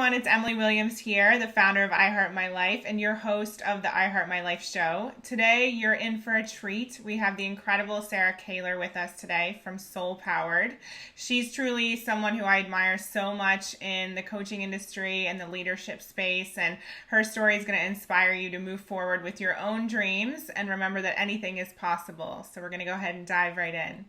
everyone. It's Emily Williams here, the founder of I Heart My Life and your host of the I Heart My Life show. Today, you're in for a treat. We have the incredible Sarah Kaler with us today from SoulPowered. She's truly someone who I admire so much in the coaching industry and the leadership space, and her story is going to inspire you to move forward with your own dreams and remember that anything is possible. So we're going to go ahead and dive right in.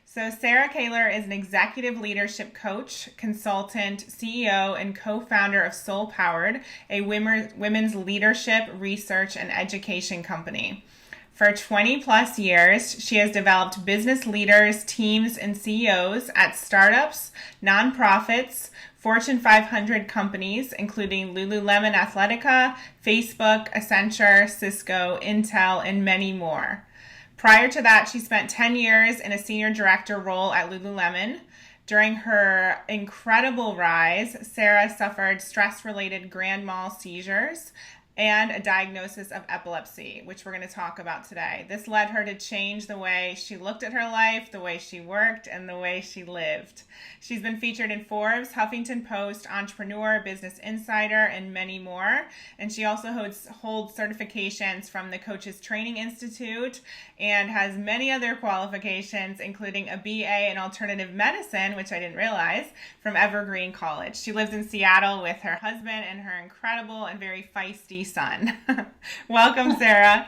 So Sarah Kaler is an executive leadership coach, consultant, CEO, and co-founder of SoulPowered, a women's leadership, research, and education company. For 20 plus years, she has developed business leaders, teams, and CEOs at startups, nonprofits, Fortune 500 companies, including Lululemon Athletica, Facebook, Accenture, Cisco, Intel, and many more. Prior to that, she spent 10 years in a senior director role at Lululemon. During her incredible rise, Sarah suffered stress-related grand mal seizures and a diagnosis of epilepsy, which we're going to talk about today. This led her to change the way she looked at her life, the way she worked, and the way she lived. She's been featured in Forbes, Huffington Post, Entrepreneur, Business Insider, and many more. And she also holds certifications from the Coaches Training Institute and has many other qualifications, including a BA in Alternative Medicine, which I didn't realize, from Evergreen College. She lives in Seattle with her husband and her incredible and very feisty son. Welcome, Sarah.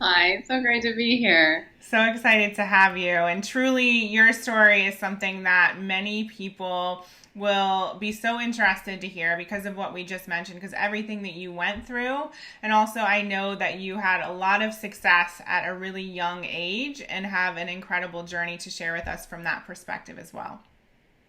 Hi, it's so great to be here. So excited to have you. And truly, your story is something that many people will be so interested to hear because of what we just mentioned, because everything that you went through. And also, I know that you had a lot of success at a really young age and have an incredible journey to share with us from that perspective as well.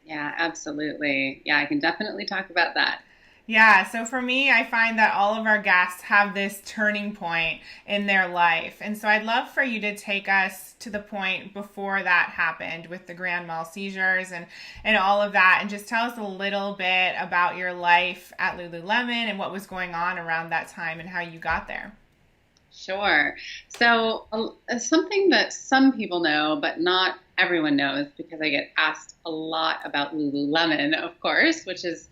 Yeah, absolutely. Yeah, I can definitely talk about that. Yeah, so for me, I find that all of our guests have this turning point in their life. And so I'd love for you to take us to the point before that happened with the grand mal seizures and all of that, and just tell us a little bit about your life at Lululemon and what was going on around that time and how you got there. Sure. So something that some people know, but not everyone knows, because I get asked a lot about Lululemon, of course, which is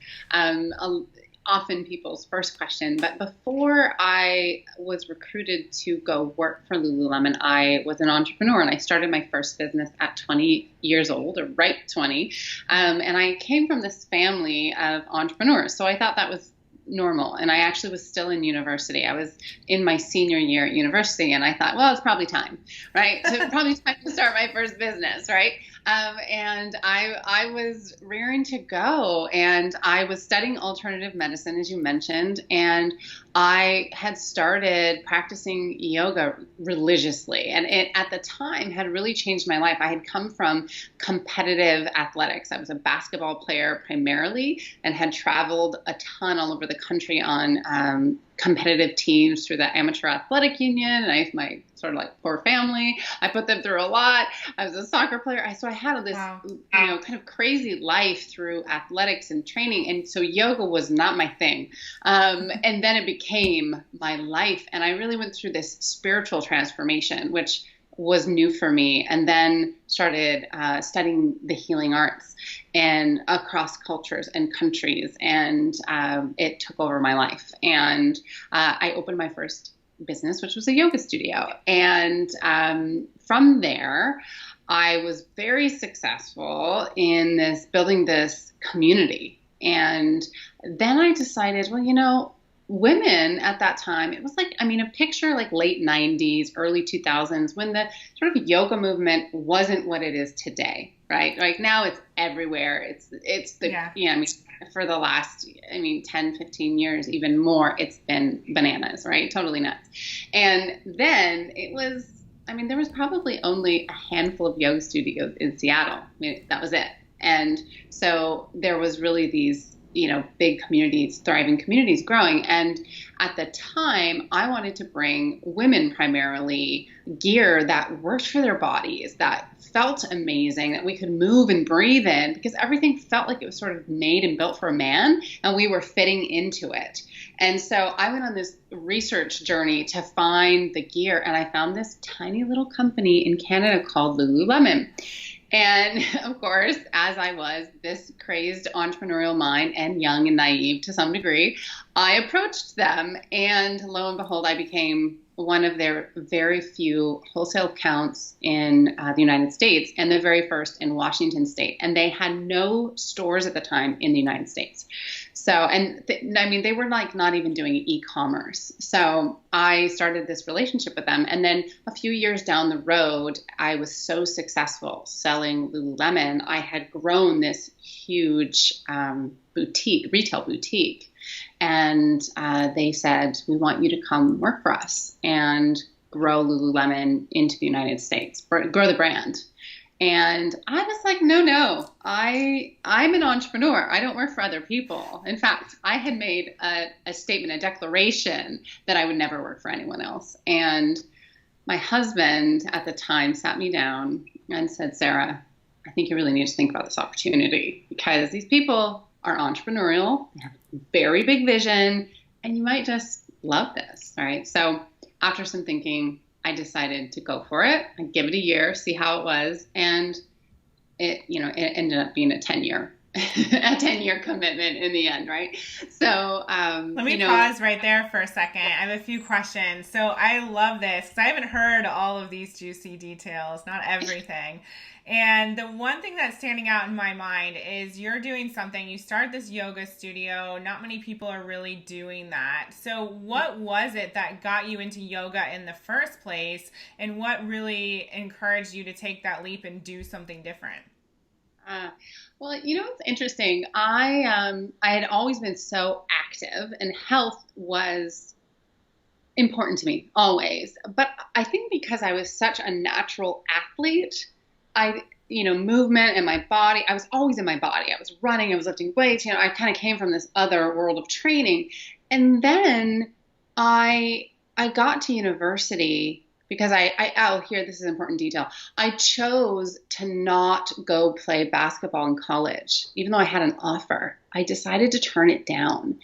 often people's first question. But before I was recruited to go work for Lululemon, I was an entrepreneur, and I started my first business at 20 years old, or right 20. And I came from this family of entrepreneurs. So I thought that was normal. And I actually was still in university. I was in my senior year at university, and I thought, well, it's probably time, right? So probably time to start my first business, right? And I was raring to go, and I was studying alternative medicine, as you mentioned, and I had started practicing yoga religiously, and it at the time had really changed my life. I had come from competitive athletics. I was a basketball player primarily, and had traveled a ton all over the country on competitive teams through the Amateur Athletic Union, and I have my sort of like poor family. I put them through a lot. I was a soccer player. So I had this, kind of crazy life through athletics and training. And so yoga was not my thing. And then it became my life. And I really went through this spiritual transformation, which was new for me, and then started studying the healing arts and across cultures and countries, and it took over my life. And I opened my first business, which was a yoga studio. And from there, I was very successful in building this community. And then I decided, well, women at that time, it was like, a picture like late 90s, early 2000s, when the sort of yoga movement wasn't what it is today, right? Like now it's everywhere. For the last, 10, 15 years, even more, it's been bananas, right? Totally nuts. And then it was, there was probably only a handful of yoga studios in Seattle. That was it. And so there was really these, big communities, thriving communities growing. And at the time, I wanted to bring women primarily gear that worked for their bodies, that felt amazing, that we could move and breathe in, because everything felt like it was sort of made and built for a man, and we were fitting into it. And so I went on this research journey to find the gear, and I found this tiny little company in Canada called Lululemon. And of course, as I was this crazed entrepreneurial mind and young and naive to some degree, I approached them, and lo and behold, I became one of their very few wholesale accounts in the United States, and the very first in Washington State. And they had no stores at the time in the United States. So, I mean, they were like not even doing e-commerce. So I started this relationship with them. And then a few years down the road, I was so successful selling Lululemon. I had grown this huge retail boutique. And they said, we want you to come work for us and grow Lululemon into the United States, grow the brand. And I was like, no, I'm an entrepreneur. I don't work for other people. In fact, I had made a statement, a declaration that I would never work for anyone else. And my husband at the time sat me down and said, Sarah, I think you really need to think about this opportunity, because these people are entrepreneurial, they have a very big vision, and you might just love this, right? So after some thinking, I decided to go for it. I'd give it a year, see how it was. And it ended up being a 10-year commitment in the end, right? So, let me pause right there for a second. I have a few questions. So I love this because I haven't heard all of these juicy details, not everything. And the one thing that's standing out in my mind is you're doing something. You started this yoga studio. Not many people are really doing that. So what was it that got you into yoga in the first place? And what really encouraged you to take that leap and do something different? Well, it's interesting. I had always been so active, and health was important to me always. But I think because I was such a natural athlete, movement in my body, I was always in my body. I was running, I was lifting weights. I kind of came from this other world of training. And then I got to university because here, this is an important detail. I chose to not go play basketball in college, even though I had an offer. I decided to turn it down.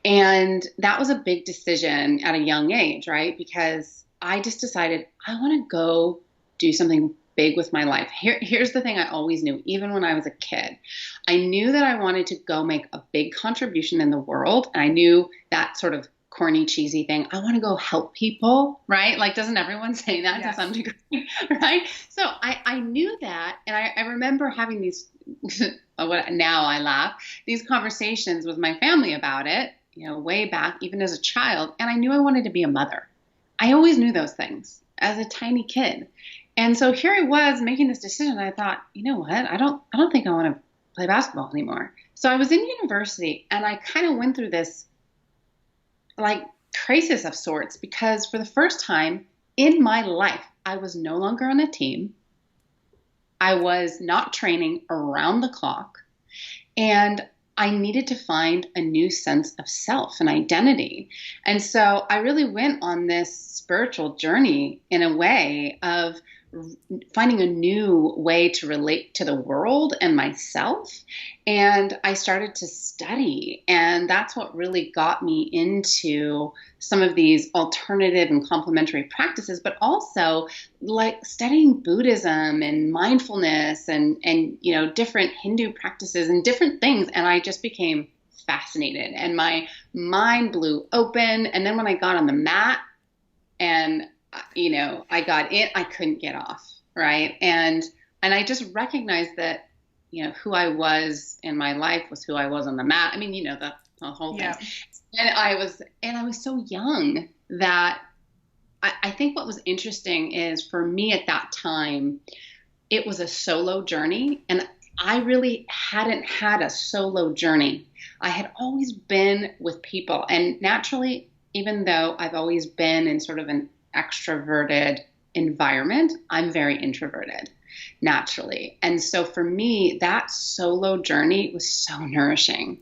And that was a big decision at a young age, right? Because I just decided I want to go do something big with my life. Here's the thing I always knew, even when I was a kid. I knew that I wanted to go make a big contribution in the world. And I knew that sort of corny, cheesy thing. I want to go help people, right? Like, doesn't everyone say that to some degree, right? So I knew that. And I remember having these, now I laugh, these conversations with my family about it, way back, even as a child. And I knew I wanted to be a mother. I always knew those things as a tiny kid. And so here I was making this decision. I thought, you know what? I don't think I want to play basketball anymore. So I was in university, and I kind of went through this like crisis of sorts, because for the first time in my life, I was no longer on a team. I was not training around the clock, and I needed to find a new sense of self and identity. And so I really went on this spiritual journey in a way of finding a new way to relate to the world and myself. And I started to study, and that's what really got me into some of these alternative and complementary practices, but also like studying Buddhism and mindfulness and different Hindu practices and different things. And I just became fascinated, and my mind blew open. And then when I got on the mat and I got in, I couldn't get off, right? And I just recognized that, who I was in my life was who I was on the mat. I mean, the whole thing. And I was so young that I think what was interesting is, for me at that time, it was a solo journey. And I really hadn't had a solo journey. I had always been with people. And naturally, even though I've always been in sort of an extroverted environment, I'm very introverted naturally. And so for me, that solo journey was so nourishing,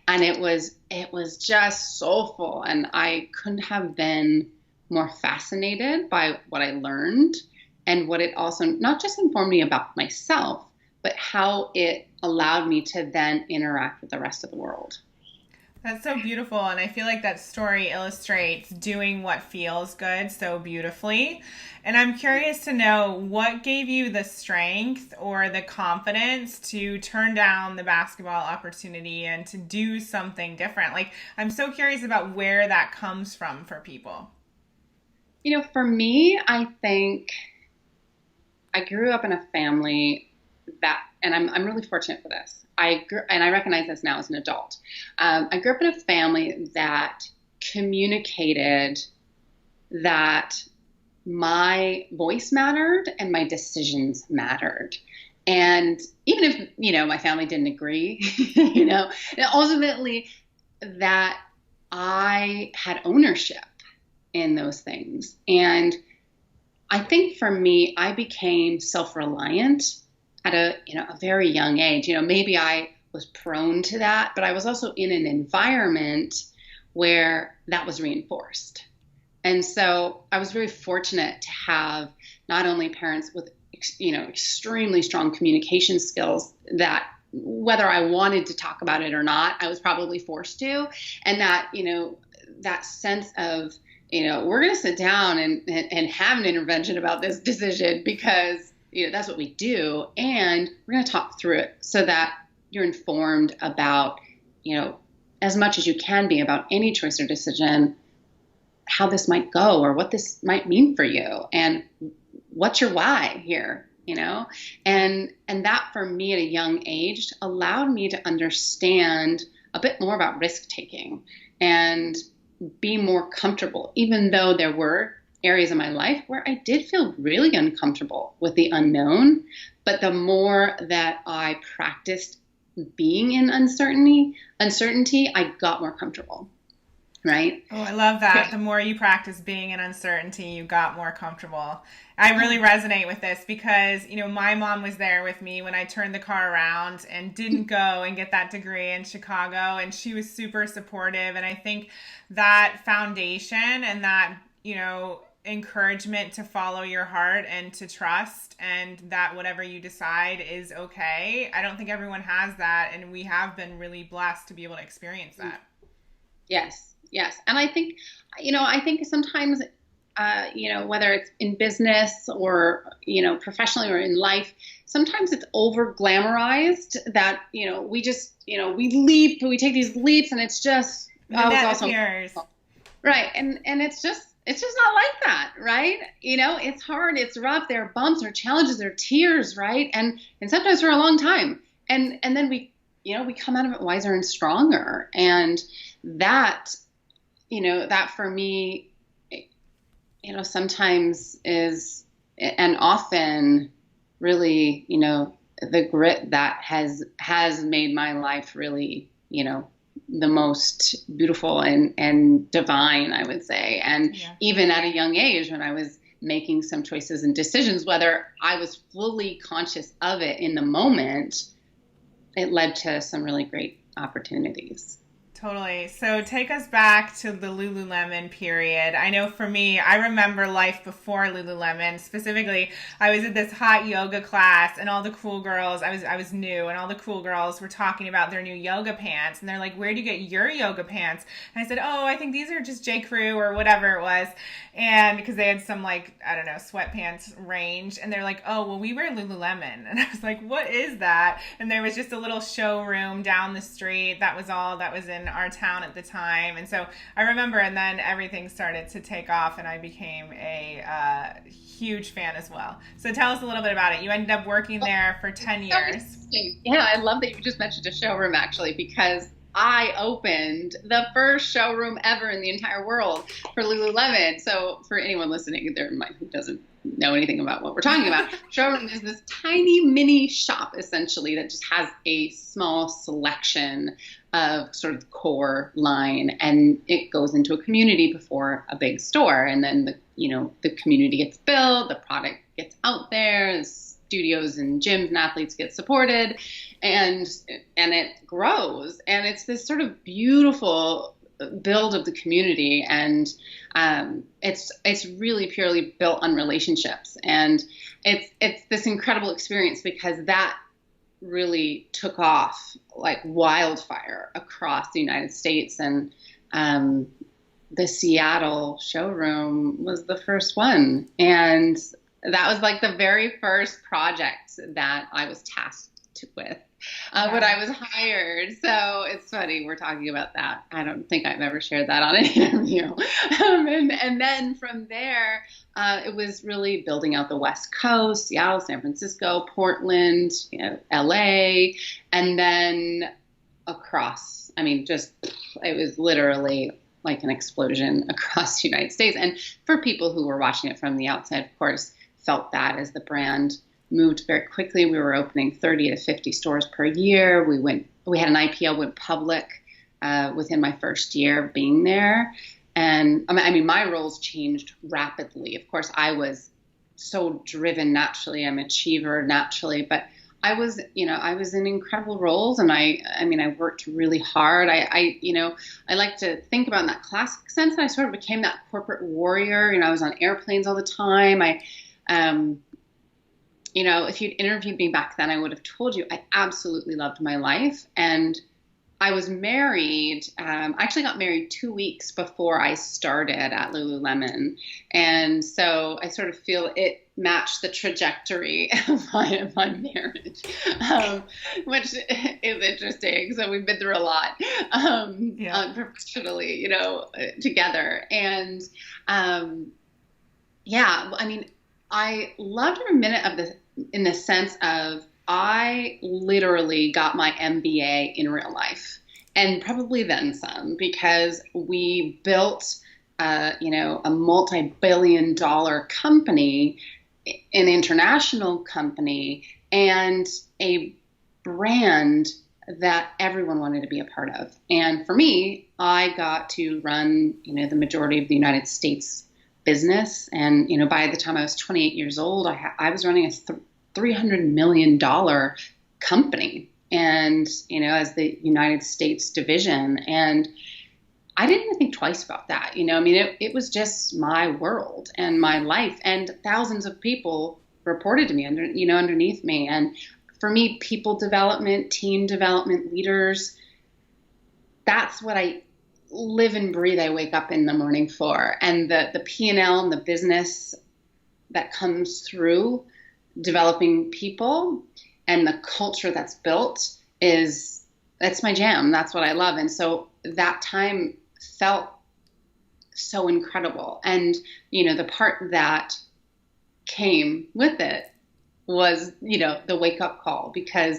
and it was just soulful. And I couldn't have been more fascinated by what I learned, and what it also not just informed me about myself, but how it allowed me to then interact with the rest of the world. That's so beautiful. And I feel like that story illustrates doing what feels good so beautifully. And I'm curious to know what gave you the strength or the confidence to turn down the basketball opportunity and to do something different. Like, I'm so curious about where that comes from for people. For me, I think I grew up in a family that, and I'm really fortunate for this. And I recognize this now as an adult. I grew up in a family that communicated that my voice mattered and my decisions mattered. And even if, my family didn't agree, ultimately that I had ownership in those things. And I think for me, I became self-reliant at a very young age. Maybe I was prone to that, but I was also in an environment where that was reinforced. And so I was very fortunate to have not only parents with, extremely strong communication skills that whether I wanted to talk about it or not, I was probably forced to. And that, that sense of, we're going to sit down and have an intervention about this decision because, that's what we do. And we're going to talk through it so that you're informed about, as much as you can be about any choice or decision, how this might go or what this might mean for you and what's your why here, and that for me at a young age allowed me to understand a bit more about risk taking and be more comfortable, even though there were areas of my life where I did feel really uncomfortable with the unknown. But the more that I practiced being in uncertainty, I got more comfortable. Right? Oh, I love that. The more you practice being in uncertainty, you got more comfortable. I really resonate with this because, my mom was there with me when I turned the car around and didn't go and get that degree in Chicago. And she was super supportive. And I think that foundation and that, encouragement to follow your heart and to trust and that whatever you decide is okay. I don't think everyone has that. And we have been really blessed to be able to experience that. Yes. Yes. And I think sometimes, whether it's in business or, professionally or in life, sometimes it's over glamorized that, we just, we take these leaps and it's just, appears. Right. And it's just not like that. Right. It's hard. It's rough. There are bumps or challenges, there are tears. Right. And sometimes for a long time. And then we come out of it wiser and stronger. And that, that for me, sometimes is, and often really, the grit that has made my life really, the most beautiful and divine, I would say. And even at a young age when I was making some choices and decisions, whether I was fully conscious of it in the moment, it led to some really great opportunities. Totally. So take us back to the Lululemon period. I know for me, I remember life before Lululemon. Specifically, I was at this hot yoga class and all the cool girls, I was new, and all the cool girls were talking about their new yoga pants. And they're like, where do you get your yoga pants? And I said, oh, I think these are just J. Crew or whatever it was. And because they had some sweatpants range. And they're like, oh, well, we wear Lululemon. And I was like, what is that? And there was just a little showroom down the street. That was all that was in our town at the time. And so I remember, and then everything started to take off and I became a huge fan as well. So tell us a little bit about it. You ended up working there for 10 years. Yeah, I love that you just mentioned a showroom actually, because I opened the first showroom ever in the entire world for Lululemon. So for anyone listening who doesn't know anything about what we're talking about, showroom is this tiny mini shop essentially that just has a small selection of sort of core line, and it goes into a community before a big store, and then the community gets built, the product gets out there, studios and gyms and athletes get supported, and it grows, and it's this sort of beautiful build of the community, and it's really purely built on relationships, and it's this incredible experience because that really took off like wildfire across the United States. And um, the Seattle showroom was the first one. And that was like the very first project that I was tasked with when I was hired. So it's funny we're talking about that. I don't think I've ever shared that on an interview. And then from there, it was really building out the West Coast, Seattle, San Francisco, Portland, LA, and then across. I mean, just it was literally like an explosion across the United States. And for people who were watching it from the outside, of course, felt that as the brand moved very quickly. We were opening 30 to 50 stores per year. We had an IPO, went public within my first year of being there. And I mean, my roles changed rapidly. Of course, I was so driven naturally. I'm an achiever naturally, but I was in incredible roles, and I mean, I worked really hard. I like to think about in that classic sense, and I sort of became that corporate warrior. I was on airplanes all the time. If you'd interviewed me back then, I would have told you I absolutely loved my life. And I was married. I actually got married 2 weeks before I started at Lululemon. And so I sort of feel it matched the trajectory of my marriage, which is interesting. So we've been through a lot professionally, together. And I mean, I loved every minute of this in the sense of I literally got my MBA in real life, and probably then some, because we built, a multi-billion-dollar company, an international company, and a brand that everyone wanted to be a part of. And for me, I got to run, the majority of the United States business. And, by the time I was 28 years old, I was running a $300 million company, and, as the United States division. And I didn't even think twice about that. It was just my world and my life, and thousands of people reported to me underneath me. And for me, people development, team development, leaders, that's what I live and breathe. I wake up in the morning for, and the P&L and the business that comes through developing people and the culture that's built that's my jam. That's what I love. And so that time felt so incredible. And, the part that came with it was, the wake up call, because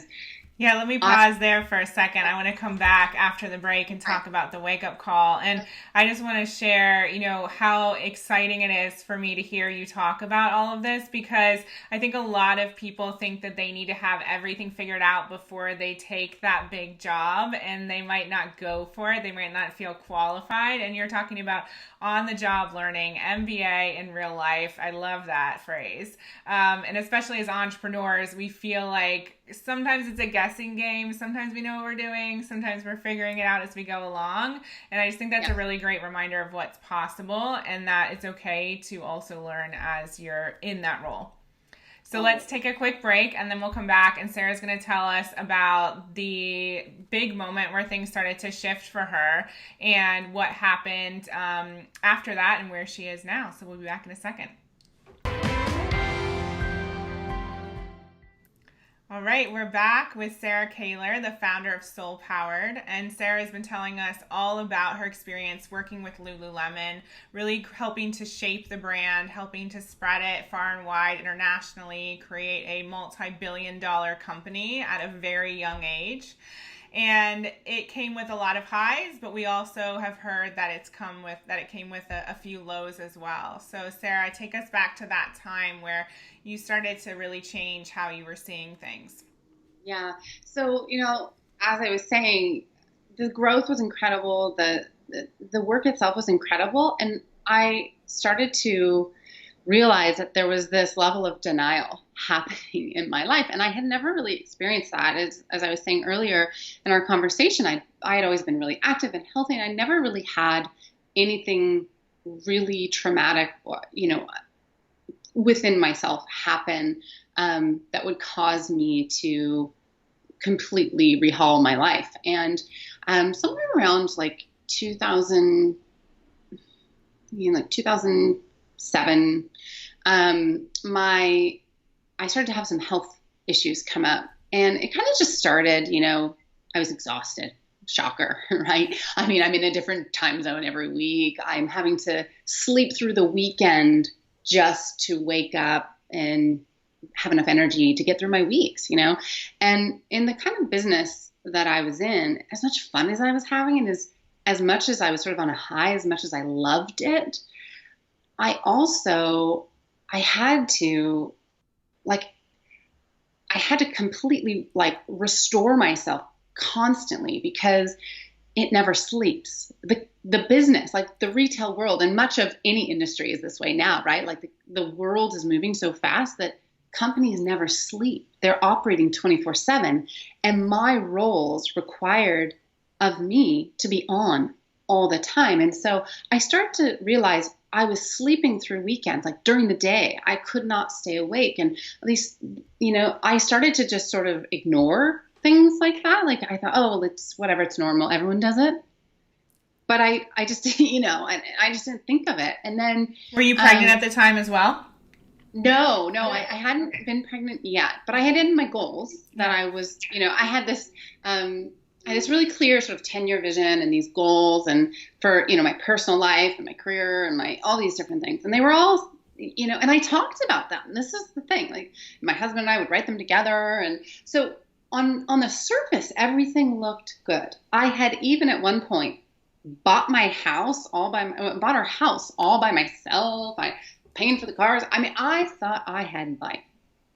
yeah, let me pause there for a second. I want to come back after the break and talk about the wake-up call. And I just want to share, how exciting it is for me to hear you talk about all of this, because I think a lot of people think that they need to have everything figured out before they take that big job, and they might not go for it. They might not feel qualified. And you're talking about on-the-job learning, MBA in real life. I love that phrase. And especially as entrepreneurs, we feel like sometimes it's a guessing game. Sometimes we know what we're doing. Sometimes we're figuring it out as we go along. And I just think that's a really great reminder of what's possible, and that it's okay to also learn as you're in that role. So let's take a quick break, and then we'll come back, and Sarah's going to tell us about the big moment where things started to shift for her and what happened after that and where she is now. So we'll be back in a second. All right, we're back with Sarah Kaler, the founder of SoulPowered, and Sarah has been telling us all about her experience working with Lululemon, really helping to shape the brand, helping to spread it far and wide internationally, create a multi-billion-dollar company at a very young age. And it came with a lot of highs, but we also have heard that it came with a few lows as well. So Sarah, take us back to that time where you started to really change how you were seeing things. Yeah. So, as I was saying, the growth was incredible. The work itself was incredible. And I started to realize that there was this level of denial happening in my life. And I had never really experienced that. As I was saying earlier in our conversation, I had always been really active and healthy, and I never really had anything really traumatic, within myself happen that would cause me to completely rehaul my life. And somewhere around like 2000, like 2007, I started to have some health issues come up, and it kind of just started, I was exhausted. Shocker, right? I mean, I'm in a different time zone every week. I'm having to sleep through the weekend just to wake up and have enough energy to get through my weeks, And in the kind of business that I was in, as much fun as I was having, and as much as I was sort of on a high, as much as I loved it, I had to completely restore myself constantly, because it never sleeps. The business, like the retail world, and much of any industry is this way now, right? Like the world is moving so fast that companies never sleep. They're operating 24/7. And my roles required of me to be on all the time. And so I started to realize I was sleeping through weekends, like during the day. I could not stay awake. And at least, I started to just sort of ignore things like that. Like I thought, oh, well, it's whatever, it's normal. Everyone does it. But I just, I just didn't think of it. And then. Were you pregnant at the time as well? No, I hadn't been pregnant yet, but I had in my goals that I was, I had this really clear sort of 10-year vision and these goals, and for, my personal life and my career and all these different things. And they were all, and I talked about them. And this is the thing, like my husband and I would write them together. And so on the surface, everything looked good. I had even at one point bought our house all by myself. I paying for the cars. I mean, I thought I had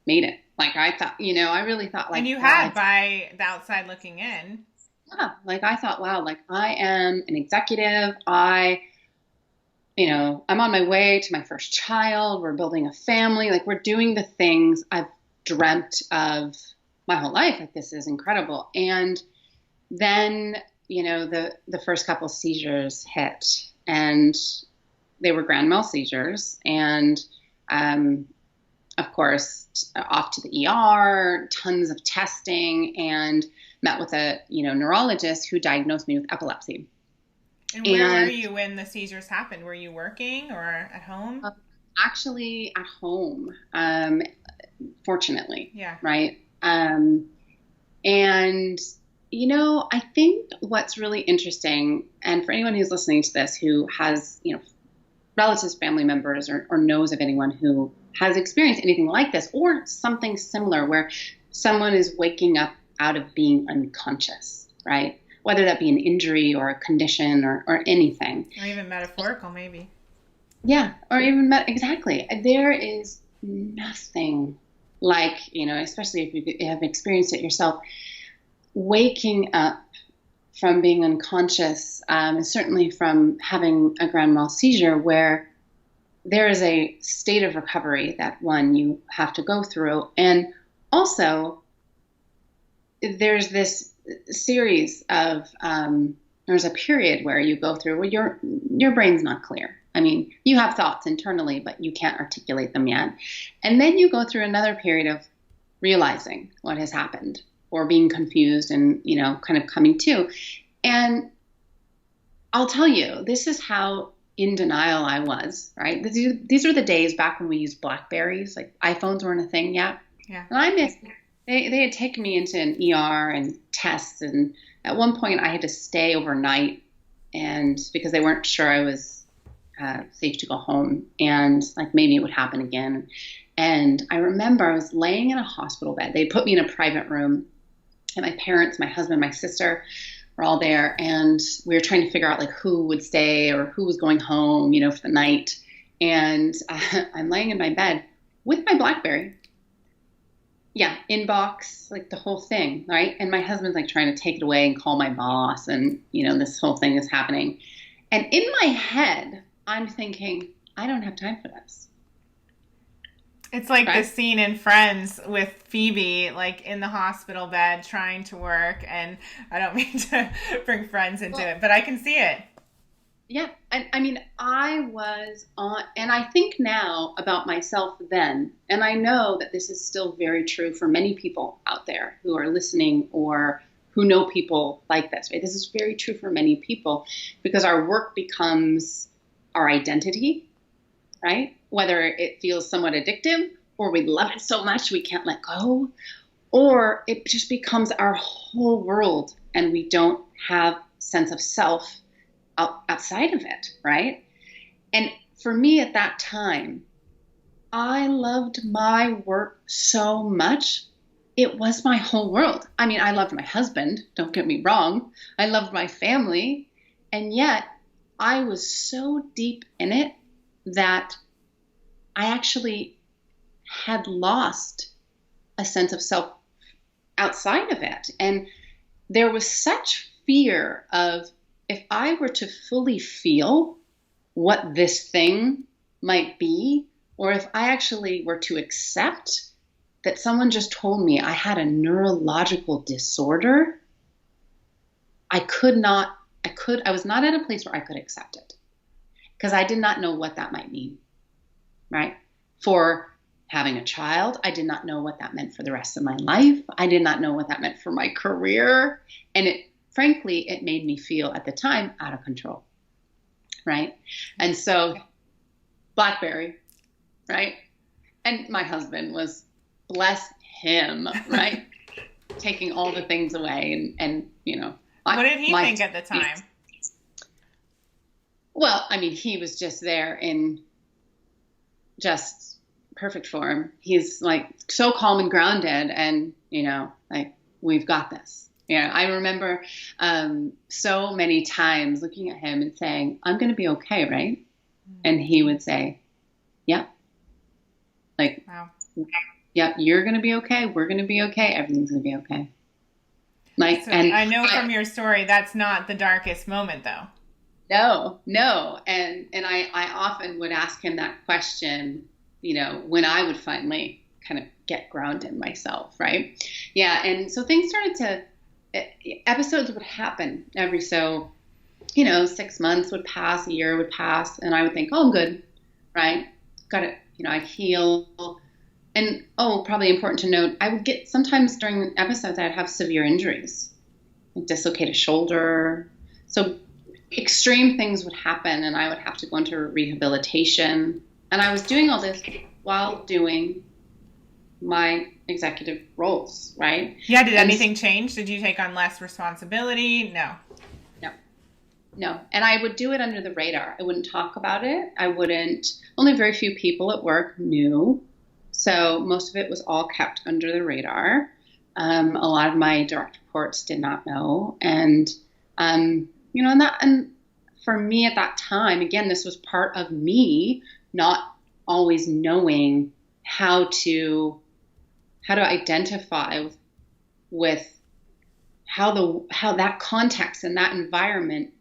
made it. Like I thought, I really thought and you had by the outside looking in. Yeah. Like I thought, wow, like I am an executive. I'm on my way to my first child. We're building a family. Like we're doing the things I've dreamt of my whole life. Like this is incredible. And then, the first couple seizures hit, and they were grand mal seizures. And, of course, off to the ER, tons of testing, and met with a, neurologist who diagnosed me with epilepsy. And where were you when the seizures happened? Were you working or at home? Actually at home, fortunately. Yeah. Right. And, I think what's really interesting, and for anyone who's listening to this who has, relatives, family members, or knows of anyone who has experienced anything like this or something similar where someone is waking up out of being unconscious, right? Whether that be an injury or a condition or anything. Or even metaphorical, maybe. Yeah, or even exactly. There is nothing like, especially if you have experienced it yourself, waking up from being unconscious, and certainly from having a grand mal seizure, where there is a state of recovery that you have to go through. And also there's this series of, there's a period where you go through where your brain's not clear. I mean, you have thoughts internally, but you can't articulate them yet. And then you go through another period of realizing what has happened, or being confused and, kind of coming to. And I'll tell you, this is how in denial I was, right? These are the days back when we used BlackBerries, like iPhones weren't a thing yet. Yeah. And I missed, they had taken me into an ER and tests. And at one point I had to stay overnight, and because they weren't sure I was safe to go home, and maybe it would happen again. And I remember I was laying in a hospital bed. They put me in a private room, and my parents, my husband, my sister were all there, and we were trying to figure out who would stay or who was going home, for the night. And I'm laying in my bed with my BlackBerry. Yeah, inbox, the whole thing, right? And my husband's trying to take it away and call my boss, and this whole thing is happening. And in my head, I'm thinking, I don't have time for this. It's like the scene in Friends with Phoebe, in the hospital bed trying to work. And I don't mean to bring Friends into it, but I can see it. Yeah. I mean, I was on, and I think now about myself then, and I know that this is still very true for many people out there who are listening or who know people like this, right? This is very true for many people because our work becomes our identity, right? Whether it feels somewhat addictive or we love it so much we can't let go, or it just becomes our whole world and we don't have sense of self outside of it, right? And for me at that time, I loved my work so much. It was my whole world. I mean, I loved my husband, don't get me wrong. I loved my family. And yet I was so deep in it that I actually had lost a sense of self outside of it. And there was such fear of, if I were to fully feel what this thing might be, or if I actually were to accept that someone just told me I had a neurological disorder, I was not at a place where I could accept it because I did not know what that might mean, right? For having a child, I did not know what that meant for the rest of my life. I did not know what that meant for my career. And frankly, it made me feel at the time out of control, right? And so BlackBerry, right? And my husband was, bless him, right? Taking all the things away and what did he think at the time? Well, I mean, he was just there in just perfect form. He's like so calm and grounded and, like, we've got this. I remember so many times looking at him and saying, I'm going to be okay, right? And he would say, yeah. Like, wow. Yeah, you're going to be okay. We're going to be okay. Everything's going to be okay. Like, so and I know from your story, that's not the darkest moment, though. No. And I often would ask him that question, when I would finally kind of get grounded myself, right? Yeah. And so things started episodes would happen every 6 months would pass, a year would pass, and I would think, oh, I'm good, right? Got it. I'd heal. And, probably important to note, I would get, sometimes during episodes, I'd have severe injuries, like dislocate a shoulder. So extreme things would happen, and I would have to go into rehabilitation. And I was doing all this while doing my executive roles, right? Yeah, did anything change? Did you take on less responsibility? No. And I would do it under the radar. I wouldn't talk about it. Only very few people at work knew. So most of it was all kept under the radar. A lot of my direct reports did not know. And, and for me at that time, again, this was part of me not always knowing how to identify with how that context and that environment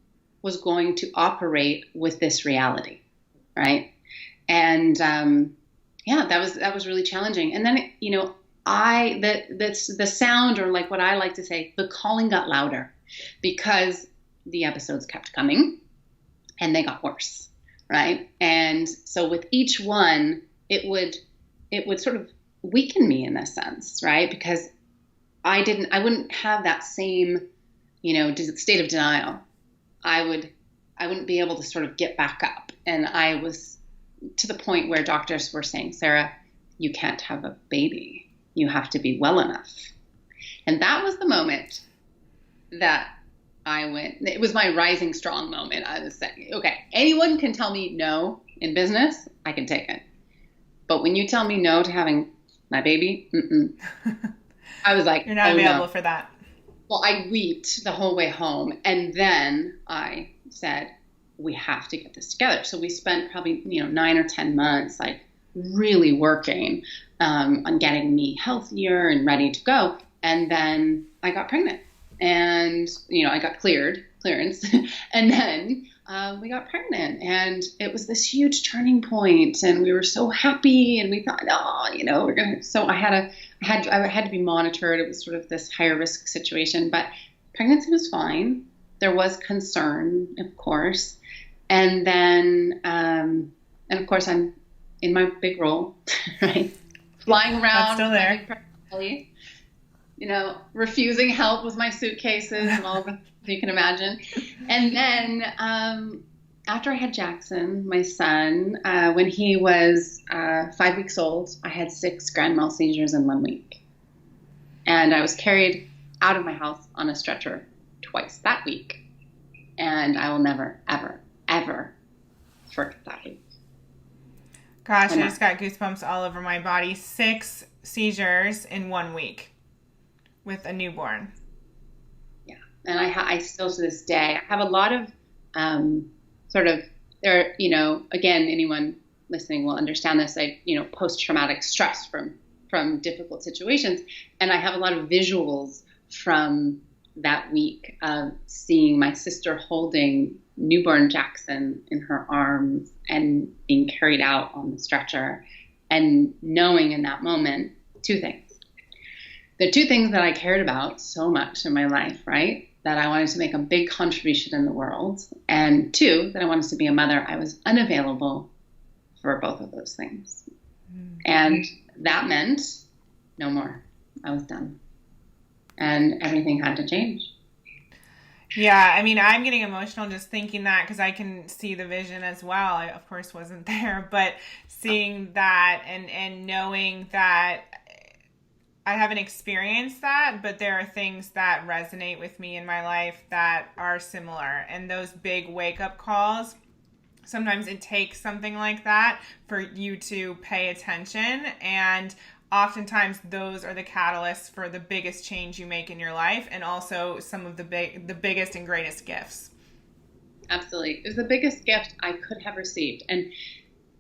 was going to operate with this reality, right? And that was really challenging. And then the sound, or like what I like to say, the calling got louder because the episodes kept coming and they got worse, right? And so with each one, it would sort of weaken me in a sense, right? Because I wouldn't have that same, state of denial. I wouldn't be able to sort of get back up. And I was to the point where doctors were saying, Sarah, you can't have a baby. You have to be well enough. And that was the moment that it was my rising strong moment. I was saying, okay, anyone can tell me no in business, I can take it. But when you tell me no to having my baby, I was like, you're not available for that. Well, I wept the whole way home. And then I said, we have to get this together. So we spent probably, 9 or 10 months, like really working on getting me healthier and ready to go. And then I got pregnant and, I got clearance. And then we got pregnant, and it was this huge turning point, and we were so happy, and we thought, we're going to, so I had to be monitored. It was sort of this higher risk situation, but pregnancy was fine. There was concern, of course. And then, and of course, I'm in my big role, right? Flying That's around, still there. refusing help with my suitcases and all that you can imagine. And then after I had Jackson, my son, when he was 5 weeks old, I had 6 grand mal seizures in 1 week. And I was carried out of my house on a stretcher twice that week. And I will never, ever, ever forget that week. Gosh, I just got goosebumps all over my body. 6 seizures in 1 week with a newborn. Yeah. And I still to this day, I have a lot of there, again, anyone listening will understand this, post-traumatic stress from difficult situations. And I have a lot of visuals from that week of seeing my sister holding newborn Jackson in her arms and being carried out on the stretcher, and knowing in that moment 2 things. The 2 things that I cared about so much in my life, right? That I wanted to make a big contribution in the world. And 2, that I wanted to be a mother. I was unavailable for both of those things. Mm-hmm. And that meant no more. I was done. And everything had to change. Yeah, I mean, I'm getting emotional just thinking that, because I can see the vision as well. I, of course, wasn't there, but seeing that and knowing that I haven't experienced that, but there are things that resonate with me in my life that are similar. And those big wake-up calls, sometimes it takes something like that for you to pay attention, and oftentimes those are the catalysts for the biggest change you make in your life, and also some of the biggest and greatest gifts. Absolutely. It was the biggest gift I could have received. And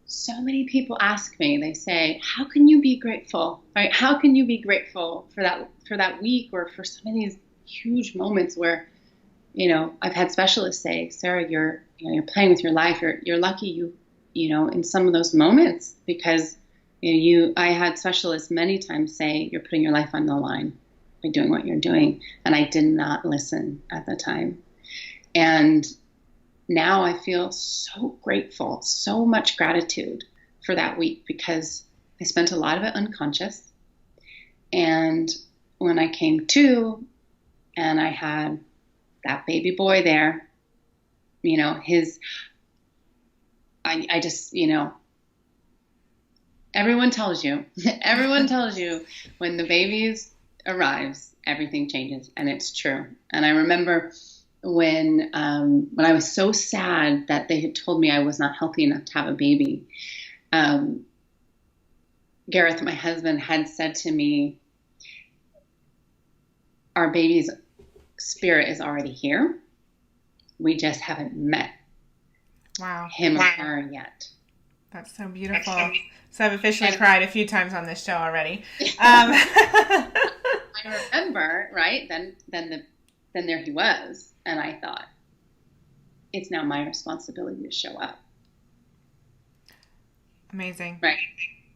so many people ask me, they say, how can you be grateful? Right? How can you be grateful for that week, or for some of these huge moments where, I've had specialists say, Sarah, you're playing with your life. You're lucky in some of those moments, because I had specialists many times say, you're putting your life on the line by doing what you're doing. And I did not listen at the time. And now I feel so grateful, so much gratitude for that week, because I spent a lot of it unconscious. And when I came to, and I had that baby boy there, I just, everyone tells you when the baby arrives, everything changes, and it's true. And I remember when I was so sad that they had told me I was not healthy enough to have a baby, Gareth, my husband, had said to me, our baby's spirit is already here. We just haven't met him or her yet. That's so beautiful. So I've officially cried a few times on this show already. I remember, right? Then there he was, and I thought, it's now my responsibility to show up. Amazing. Right.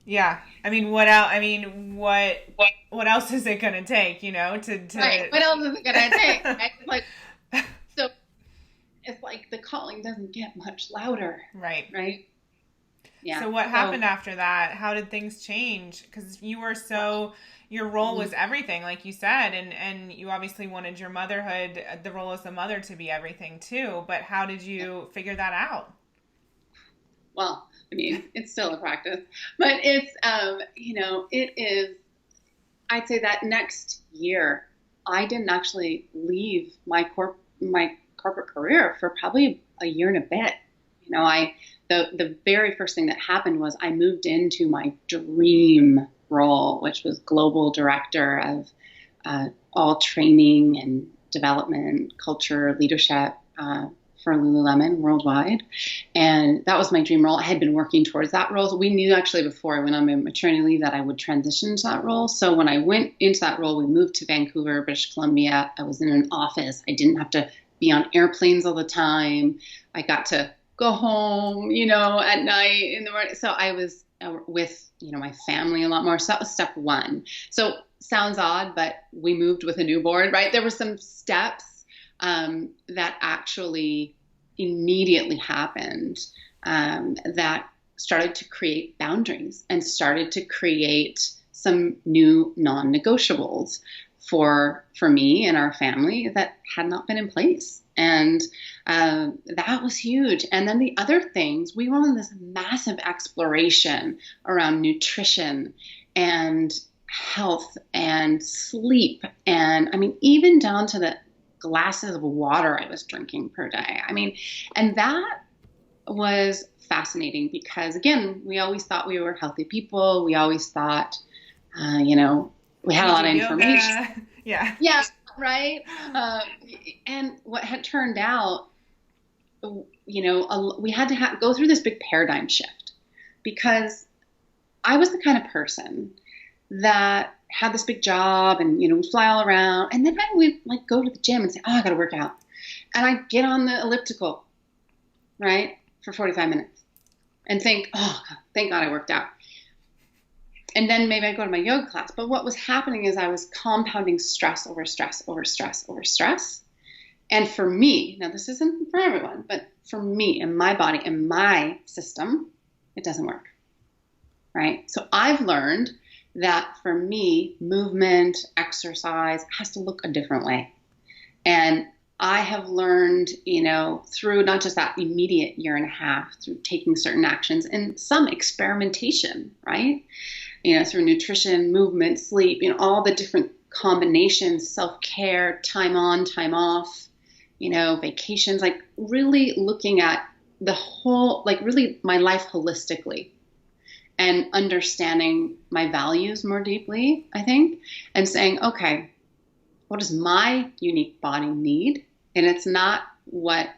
Yeah. I mean, what else? I mean, what else is it going to take? To right. What else is it going to take? Right? So it's like the calling doesn't get much louder. Right. Right. Yeah. So what happened after that? How did things change? Because you were your role was everything, like you said, and you obviously wanted your motherhood, the role as a mother, to be everything too. But how did you figure that out? Well, I mean, it's still a practice, but it's, it is, I'd say that next year, I didn't actually leave my corporate career for probably a year and a bit. The very first thing that happened was I moved into my dream role, which was global director of all training and development, culture, leadership for Lululemon worldwide. And that was my dream role. I had been working towards that role. So we knew actually before I went on my maternity leave that I would transition to that role. So when I went into that role, we moved to Vancouver, British Columbia. I was in an office. I didn't have to be on airplanes all the time. I got to go home, at night in the morning. So I was with, my family a lot more. So that was step 1. So sounds odd, but we moved with a newborn, right? There were some steps that actually immediately happened that started to create boundaries and started to create some new non-negotiables for me and our family that had not been in place. And that was huge. And then the other things, we went on this massive exploration around nutrition and health and sleep. And I mean, even down to the glasses of water I was drinking per day. I mean, and that was fascinating because, again, we always thought we were healthy people. We always thought, we had a lot of information. Yeah. Yeah, right. And what had turned out, we had to go through this big paradigm shift because I was the kind of person that had this big job and, would fly all around. And then I would like go to the gym and say, oh, I got to work out. And I'd get on the elliptical, right, for 45 minutes and think, oh, thank God I worked out. And then maybe I'd go to my yoga class. But what was happening is I was compounding stress over stress over stress over stress. And for me, now this isn't for everyone, but for me and my body and my system, it doesn't work, right? So I've learned that for me, movement, exercise has to look a different way. And I have learned, through not just that immediate year and a half, through taking certain actions and some experimentation, right? Through nutrition, movement, sleep, all the different combinations, self-care, time on, time off, vacations, like really looking at the whole, like really my life holistically and understanding my values more deeply, I think, and saying, okay, what does my unique body need? And it's not what,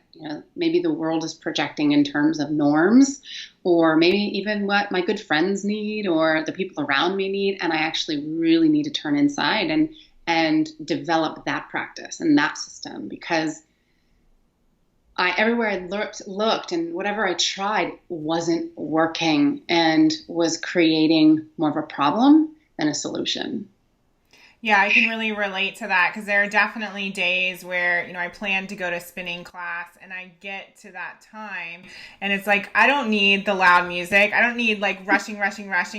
maybe the world is projecting in terms of norms, or maybe even what my good friends need or the people around me need. And I actually really need to turn inside and develop that practice and that system, because everywhere I looked and whatever I tried wasn't working and was creating more of a problem than a solution. Yeah, I can really relate to that because there are definitely days where, I plan to go to spinning class and I get to that time and it's like, I don't need the loud music. I don't need like rushing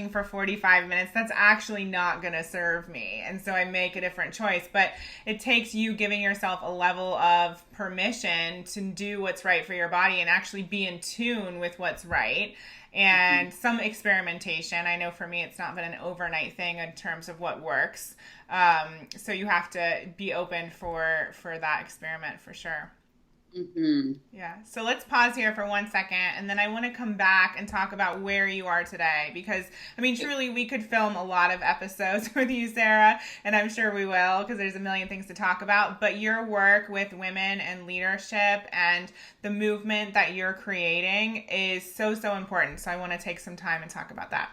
for 45 minutes. That's actually not going to serve me. And so I make a different choice. But it takes you giving yourself a level of permission to do what's right for your body and actually be in tune with what's right. And some experimentation. I know for me, it's not been an overnight thing in terms of what works. So you have to be open for that experiment for sure. Mm-hmm. Yeah. So let's pause here for 1 second. And then I want to come back and talk about where you are today, because truly we could film a lot of episodes with you, Sarah, and I'm sure we will, because there's a million things to talk about, but your work with women and leadership and the movement that you're creating is so, so important. So I want to take some time and talk about that.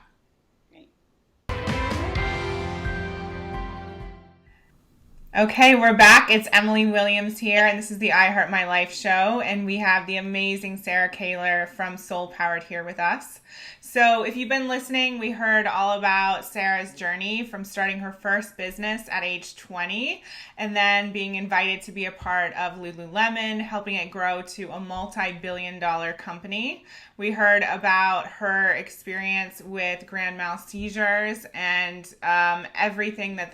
Okay, we're back. It's Emily Williams here, and this is the I Heart My Life show, and we have the amazing Sarah Kaler from SoulPowered here with us. So if you've been listening, we heard all about Sarah's journey from starting her first business at age 20 and then being invited to be a part of Lululemon, helping it grow to a multi-billion-dollar company. We heard about her experience with grand mal seizures and everything that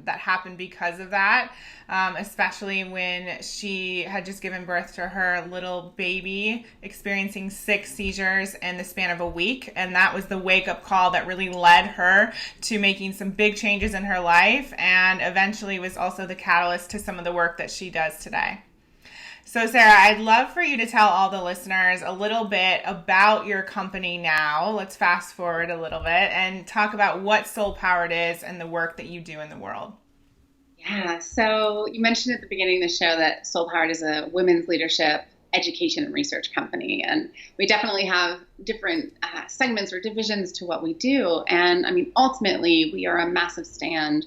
happened because of that, especially when she had just given birth to her little baby, experiencing 6 seizures in the span of a week. And that was the wake-up call that really led her to making some big changes in her life, and eventually was also the catalyst to some of the work that she does today. So Sarah, I'd love for you to tell all the listeners a little bit about your company now. Let's fast forward a little bit and talk about what SoulPowered is and the work that you do in the world. Yeah, so you mentioned at the beginning of the show that SoulPowered is a women's leadership education and research company, and we definitely have different segments or divisions to what we do. And ultimately, we are a massive stand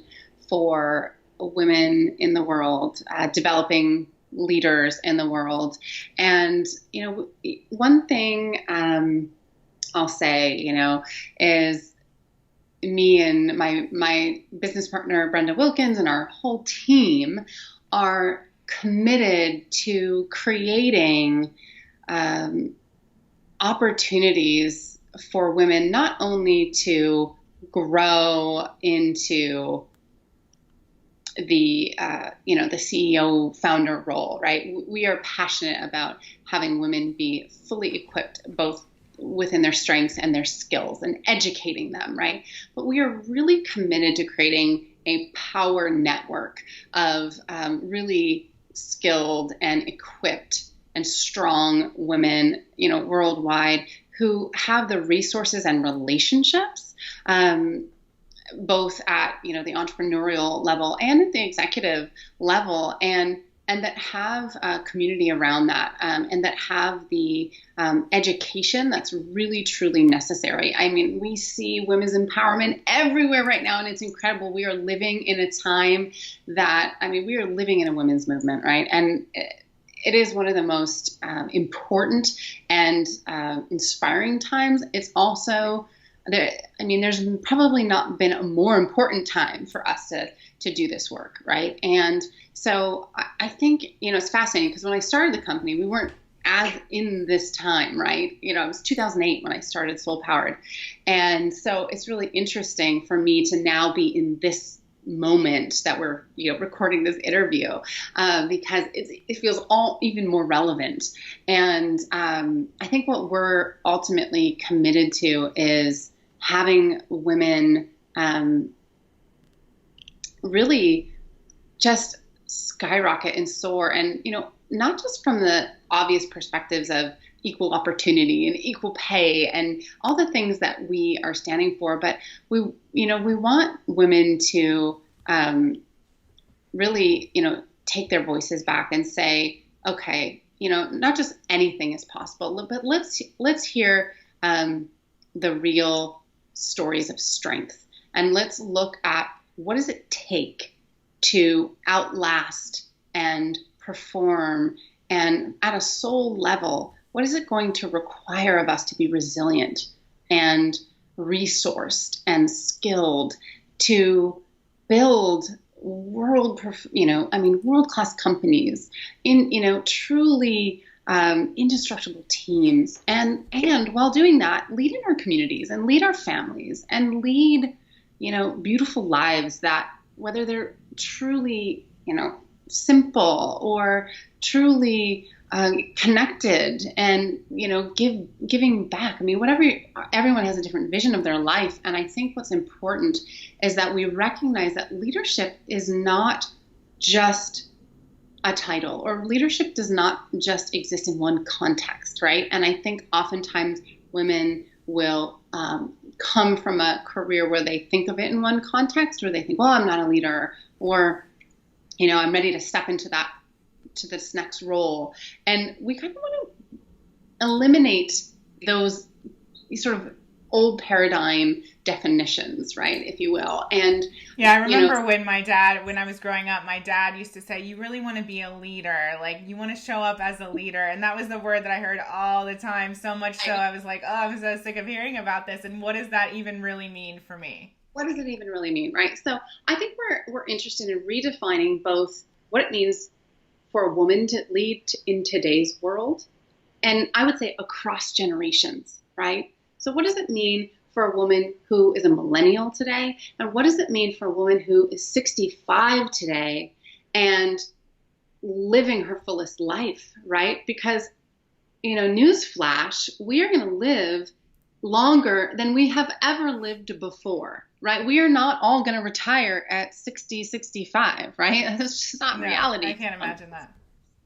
for women in the world, developing leaders in the world. And, one thing I'll say, is me and my business partner, Brenda Wilkins, and our whole team are committed to creating opportunities for women not only to grow into the the CEO founder role, right? We are passionate about having women be fully equipped both within their strengths and their skills and educating them, right? But we are really committed to creating a power network of really skilled and equipped and strong women, worldwide, who have the resources and relationships, both at the entrepreneurial level and at the executive level, and that have a community around that, and that have the education that's really truly necessary. I mean, we see women's empowerment everywhere right now, and it's incredible. We are living in a time that, we are living in a women's movement, right? And it is one of the most important and inspiring times. It's also there's probably not been a more important time for us to do this work, right? And so I think, it's fascinating because when I started the company, we weren't as in this time, right? It was 2008 when I started SoulPowered. And so it's really interesting for me to now be in this moment that we're recording this interview, because it feels all even more relevant. And I think what we're ultimately committed to is having women really just skyrocket and soar, and not just from the obvious perspectives of equal opportunity and equal pay and all the things that we are standing for, but we want women to really take their voices back and say, okay, not just anything is possible, but let's hear the real stories of strength, and let's look at what does it take to outlast and perform, and at a soul level, what is it going to require of us to be resilient and resourced and skilled to build world-class companies in truly indestructible teams, and while doing that, lead in our communities and lead our families and lead beautiful lives that, whether they're truly simple or truly connected and giving back. Whatever, everyone has a different vision of their life, and I think what's important is that we recognize that leadership is not just a title, or leadership does not just exist in one context, right? And I think oftentimes women will come from a career where they think of it in one context, or they think, well, I'm not a leader, or I'm ready to step into this next role. And we kind of want to eliminate those sort of old paradigm definitions, right, if you will. And yeah, I remember when I was growing up, my dad used to say, you really want to be a leader, like you want to show up as a leader. And that was the word that I heard all the time, so much so I was like, oh, I'm so sick of hearing about this. And what does that even really mean for me? What does it even really mean, right? So I think we're interested in redefining both what it means for a woman to lead in today's world, and I would say across generations, right? So what does it mean for a woman who is a millennial today? And what does it mean for a woman who is 65 today and living her fullest life, right? Because, newsflash, we are going to live longer than we have ever lived before, right? We are not all going to retire at 60, 65, right? That's just not reality. I can't imagine that.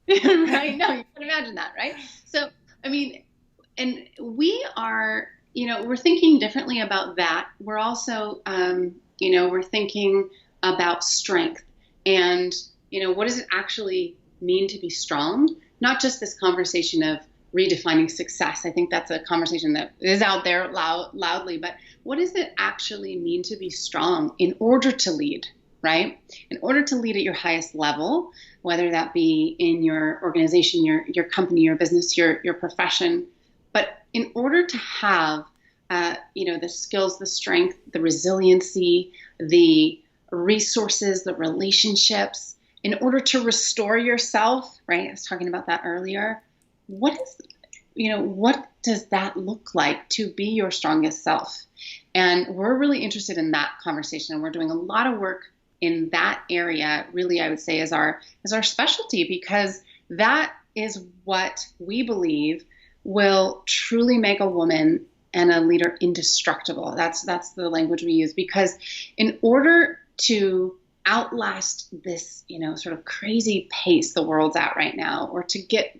Right? No, you can imagine that, right? So, and we are, we're thinking differently about that. We're also, we're thinking about strength and, what does it actually mean to be strong? Not just this conversation of redefining success. I think that's a conversation that is out there loudly, but what does it actually mean to be strong in order to lead, right? In order to lead at your highest level, whether that be in your organization, your company, your business, your profession, but in order to have, the skills, the strength, the resiliency, the resources, the relationships, in order to restore yourself, right? I was talking about that earlier. What does that look like to be your strongest self? And we're really interested in that conversation. And we're doing a lot of work in that area, really, I would say is our specialty, because that is what we believe will truly make a woman and a leader indestructible. That's the language we use, because in order to outlast this, sort of crazy pace the world's at right now, or to get,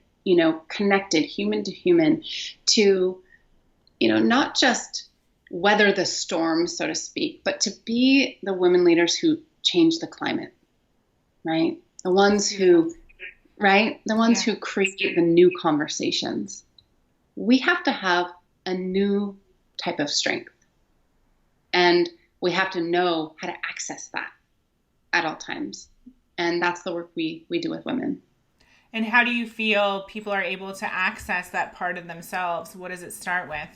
connected human to human, to, not just weather the storm, so to speak, but to be the women leaders who change the climate, right? The ones who, right? The ones who create the new conversations. We have to have a new type of strength, and we have to know how to access that at all times. And that's the work we do with women. And how do you feel people are able to access that part of themselves? What does it start with?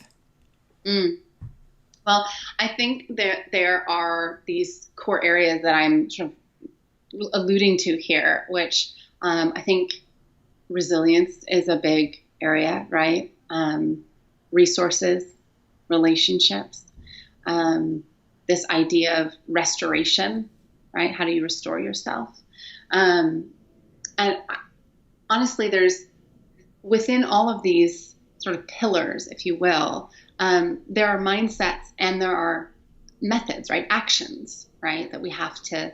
Well, I think there are these core areas that I'm sort of alluding to here, which I think resilience is a big area, right? Resources, relationships, this idea of restoration, right? How do you restore yourself? And honestly, there's within all of these sort of pillars, if you will, there are mindsets and there are methods, right? Actions, right? That we have to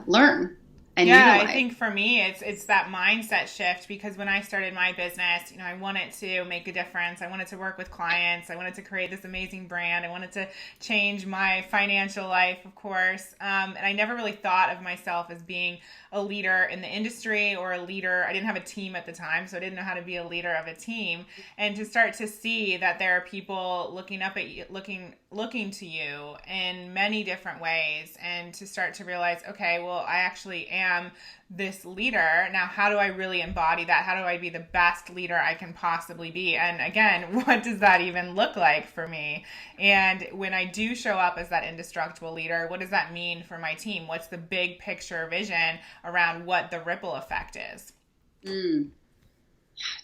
learn and utilize. I think for me, it's that mindset shift, because when I started my business, I wanted to make a difference. I wanted to work with clients. I wanted to create this amazing brand. I wanted to change my financial life, of course. And I never really thought of myself as being a leader in the industry or a leader. I didn't have a team at the time, so I didn't know how to be a leader of a team. And to start to see that there are people looking up at you, looking to you in many different ways, and to start to realize, okay, well, I actually am this leader. Now, how do I really embody that? How do I be the best leader I can possibly be? And again, what does that even look like for me? And when I do show up as that indestructible leader, what does that mean for my team? What's the big picture vision around what the ripple effect is?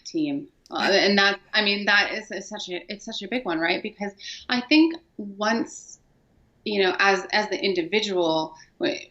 Team. And that is such a big one, right? Because I think once, as the individual,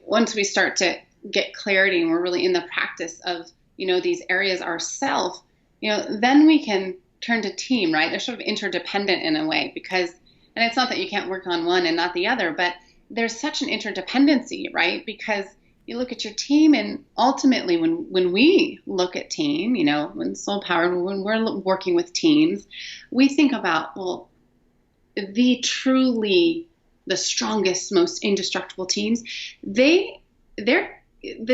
once we start to get clarity and we're really in the practice of, these areas ourselves, then we can turn to team, right? They're sort of interdependent in a way, because, and it's not that you can't work on one and not the other, but there's such an interdependency, right? Because you look at your team, and ultimately when we look at team, when SoulPowered, when we're working with teams, we think about, well, the strongest, most indestructible teams, the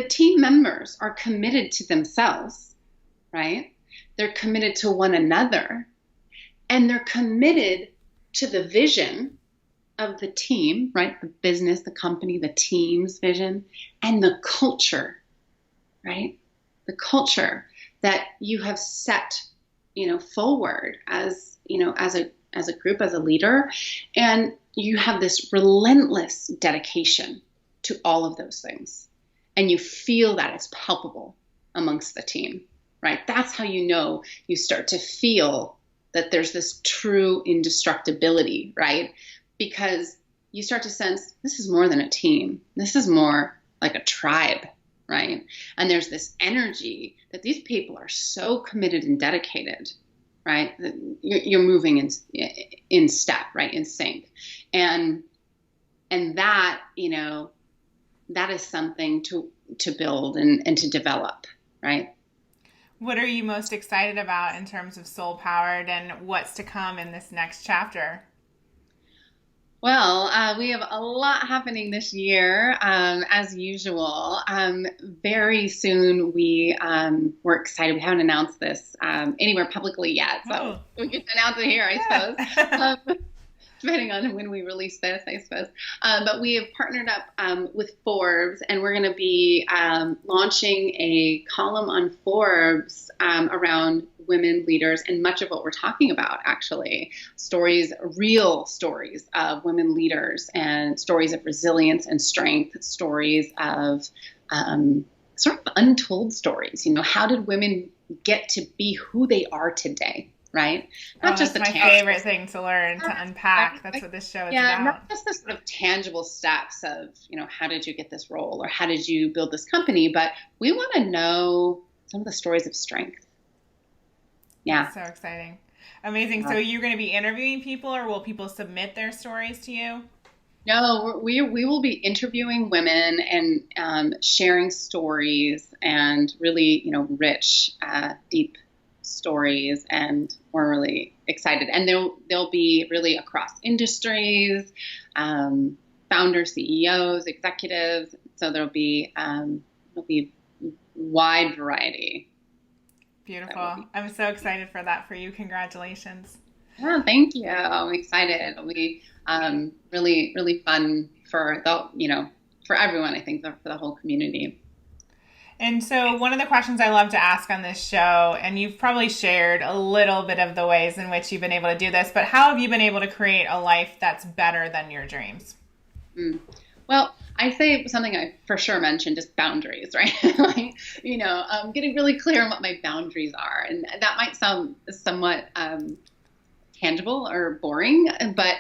team members are committed to themselves, right? They're committed to one another, and they're committed to the vision of the team, right? The business, the company, the team's vision, and the culture, right? The culture that you have set, forward as a group, as a leader. And you have this relentless dedication to all of those things. And you feel that it's palpable amongst the team, right? That's how you start to feel that there's this true indestructibility, right? Because you start to sense this is more than a team. This is more like a tribe, right? And there's this energy that these people are so committed and dedicated, right? That you're moving in step, right? In sync. And that, that is something to build and to develop, right? What are you most excited about in terms of SoulPowered and what's to come in this next chapter? Well, we have a lot happening this year, as usual. Very soon, we're excited. We haven't announced this anywhere publicly yet, so we can announce it here, I suppose. Depending on when we release this, I suppose. But we have partnered up with Forbes, and we're going to be launching a column on Forbes around women leaders, and much of what we're talking about, actually, real stories of women leaders, and stories of resilience and strength, stories of sort of untold stories. You know, how did women get to be who they are today? Right? Not just my favorite thing to learn, to unpack. That's what this show is about. Not just the sort of tangible steps of, you know, how did you get this role or how did you build this company? But we want to know some of the stories of strength. Yeah. That's so exciting. Amazing. So you're going to be interviewing people, or will people submit their stories to you? No, we will be interviewing women and sharing stories and really, you know, rich, deep stories, and we're really excited. And they'll be really across industries, founders, CEOs, executives. So there'll be wide variety. Beautiful. I'm so excited for that for you. Congratulations. Yeah, thank you. I'm excited. It'll be really, really fun for for everyone, I think, for the whole community. And so one of the questions I love to ask on this show, and you've probably shared a little bit of the ways in which you've been able to do this, but how have you been able to create a life that's better than your dreams? Well, I say something I for sure mentioned is boundaries, right? Like, you know, getting really clear on what my boundaries are. And that might sound somewhat tangible or boring, but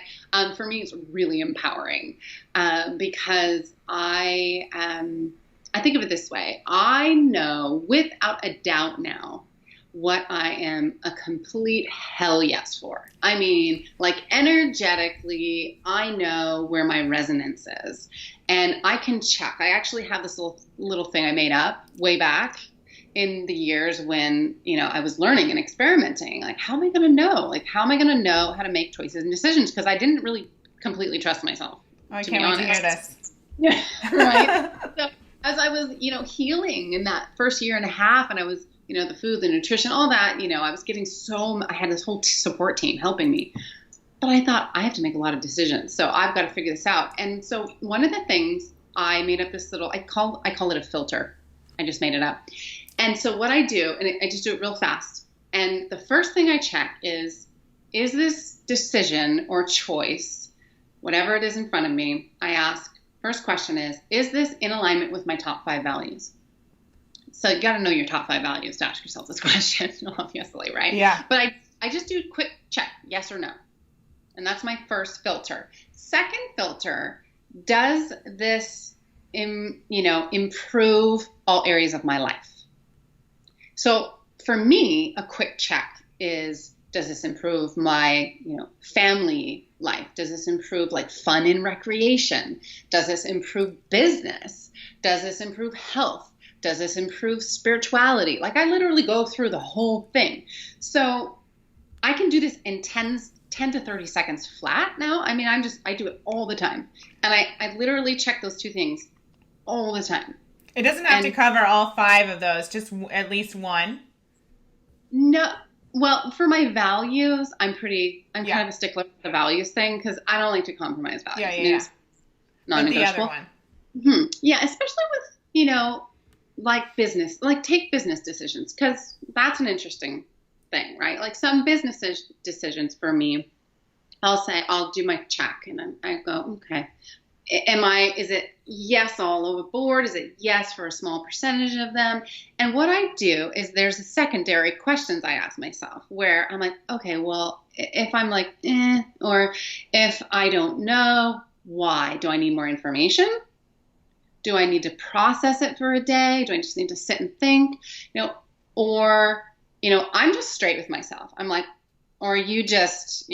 for me, it's really empowering because I think of it this way. I know without a doubt now what I am a complete hell yes for. I mean, like energetically, I know where my resonance is and I can check. I actually have this little thing I made up way back in the years when, you know, I was learning and experimenting. Like, how am I going to know? Like, how am I going to know how to make choices and decisions? Because I didn't really completely trust myself. Oh, I can't wait to hear this. Yeah, right. So as I was, you know, healing in that first year and a half, and I was, you know, the food, the nutrition, all that, you know, I was getting I had this whole support team helping me. But I thought, I have to make a lot of decisions. So I've got to figure this out. And so one of the things I made up this little, I call it a filter. I just made it up. And so what I do, and I just do it real fast. And the first thing I check is this decision or choice, whatever it is in front of me, I ask, first question is this in alignment with my top 5 values? So you got to know your top 5 values to ask yourself this question, obviously, right? Yeah. But I just do a quick check, yes or no. And that's my first filter. Second filter, does this, improve all areas of my life? So for me, a quick check is, does this improve my, family life? Does this improve like fun and recreation? Does this improve business? Does this improve health? Does this improve spirituality? Like I literally go through the whole thing. So I can do this in 10 to 30 seconds flat now. I mean, I do it all the time. And I literally check those 2 things all the time. It doesn't have to cover all 5 of those, just at least one. No. Well, for my values, I'm kind of a stickler for the values thing because I don't like to compromise values. Yeah. Non-negotiable. But the other one. Yeah, especially with, like business, like take business decisions because that's an interesting thing, right? Like some business decisions for me, I'll do my check and I go, okay, is it yes all over board? Is it yes for a small percentage of them? And what I do is there's a secondary questions I ask myself where I'm like, okay, well, if I'm like, or if I don't know, why? Do I need more information? Do I need to process it for a day? Do I just need to sit and think? Or I'm just straight with myself. I'm like, or are you just,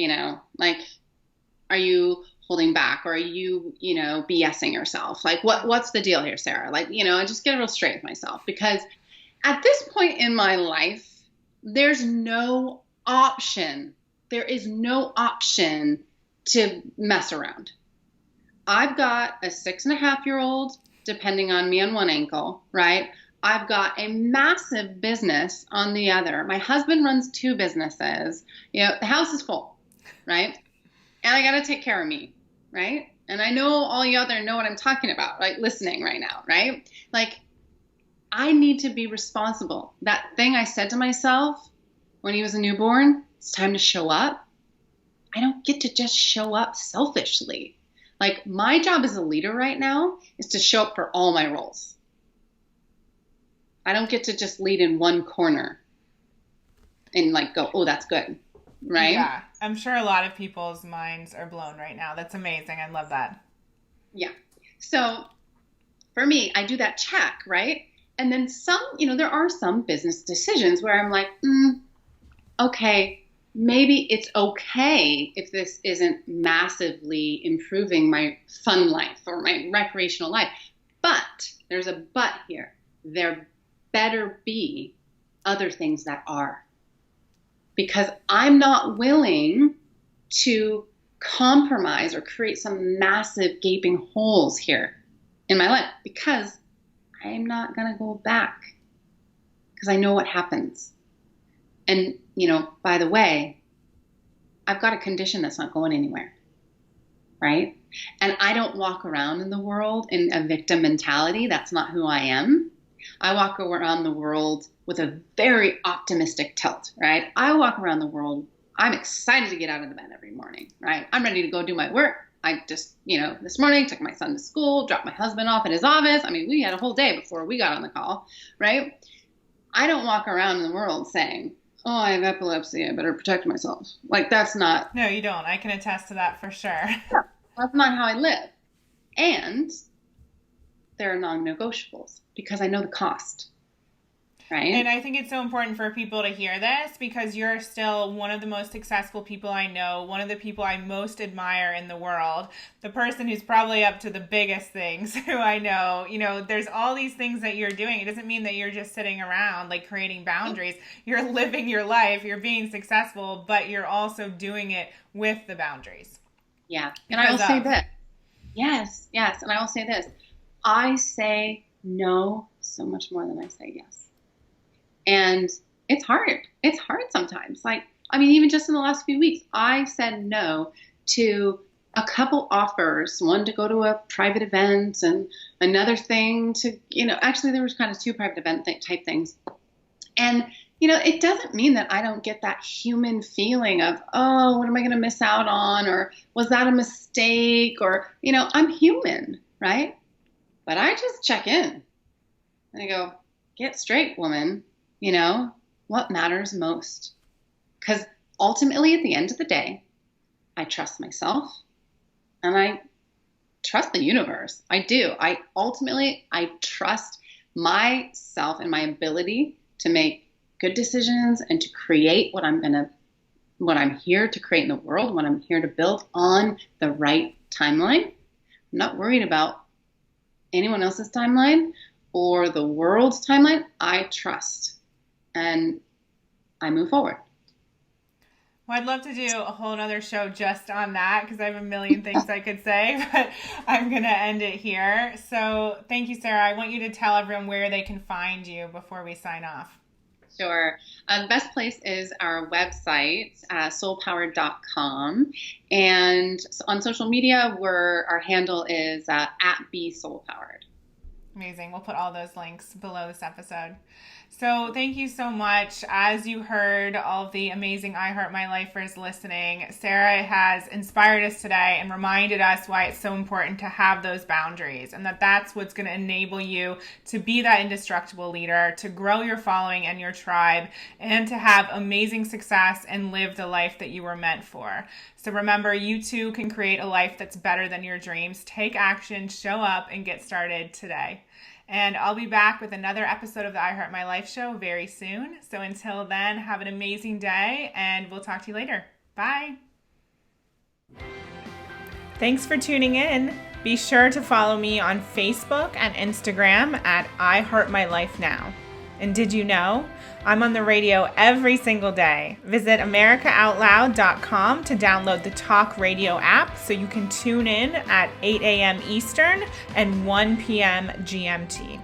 are you holding back? Or are you, BSing yourself? Like, what's the deal here, Sarah? Like, I just get real straight with myself because at this point in my life, there's no option. There is no option to mess around. I've got a 6.5-year-old depending on me on one ankle, right? I've got a massive business on the other. My husband runs 2 businesses. The house is full, right? And I got to take care of me, right? And I know all you out there know what I'm talking about, like listening right now, right? Like I need to be responsible. That thing I said to myself when he was a newborn, it's time to show up. I don't get to just show up selfishly. Like my job as a leader right now is to show up for all my roles. I don't get to just lead in one corner and like go, oh, that's good. Right? Yeah. I'm sure a lot of people's minds are blown right now. That's amazing. I love that. Yeah. So for me, I do that check, right? And then there are some business decisions where I'm like, okay, maybe it's okay if this isn't massively improving my fun life or my recreational life. But there's a but here. There better be other things that are. Because I'm not willing to compromise or create some massive gaping holes here in my life, because I'm not going to go back, because I know what happens. And, by the way, I've got a condition that's not going anywhere, right? And I don't walk around in the world in a victim mentality. That's not who I am. I walk around the world with a very optimistic tilt, right? I walk around the world, I'm excited to get out of the bed every morning, right? I'm ready to go do my work. I just, this morning took my son to school, dropped my husband off at his office. I mean, we had a whole day before we got on the call, right? I don't walk around in the world saying, oh, I have epilepsy, I better protect myself. Like, that's not. No, you don't. I can attest to that for sure. Yeah, that's not how I live. And there are non-negotiables because I know the cost. Right. And I think it's so important for people to hear this, because you're still one of the most successful people I know, one of the people I most admire in the world, the person who's probably up to the biggest things who I know. There's all these things that you're doing. It doesn't mean that you're just sitting around like creating boundaries. You're living your life, you're being successful, but you're also doing it with the boundaries. Yeah. And I will say this. Yes. And I will say this. I say no so much more than I say yes. And it's hard. It's hard sometimes. Even just in the last few weeks, I said no to a couple offers, one to go to a private event and another thing to, actually there was kind of two private event type things. And, it doesn't mean that I don't get that human feeling of, oh, what am I going to miss out on? Or was that a mistake? Or, I'm human, right? But I just check in and I go, get straight, woman. What matters most? Because ultimately, at the end of the day, I trust myself and I trust the universe. I do. I trust myself and my ability to make good decisions and to create what I'm here to create in the world, what I'm here to build on the right timeline. I'm not worried about anyone else's timeline or the world's timeline. I trust. And I move forward. Well, I'd love to do a whole nother show just on that, because I have a million things I could say, but I'm going to end it here. So thank you, Sarah. I want you to tell everyone where they can find you before we sign off. Sure. The best place is our website, soulpowered.com. And on social media, our handle is at @BeSoulPowered. Amazing. We'll put all those links below this episode. So thank you so much. As you heard, all of the amazing I Heart My Lifers listening, Sarah has inspired us today and reminded us why it's so important to have those boundaries, and that's what's going to enable you to be that indestructible leader, to grow your following and your tribe, and to have amazing success and live the life that you were meant for. So remember, you too can create a life that's better than your dreams. Take action, show up, and get started today. And I'll be back with another episode of the I Heart My Life show very soon. So until then, have an amazing day, and we'll talk to you later. Bye. Thanks for tuning in. Be sure to follow me on Facebook and Instagram at I Heart My Life Now. And did you know I'm on the radio every single day? Visit americaoutloud.com to download the Talk Radio app so you can tune in at 8 a.m. Eastern and 1 p.m. GMT.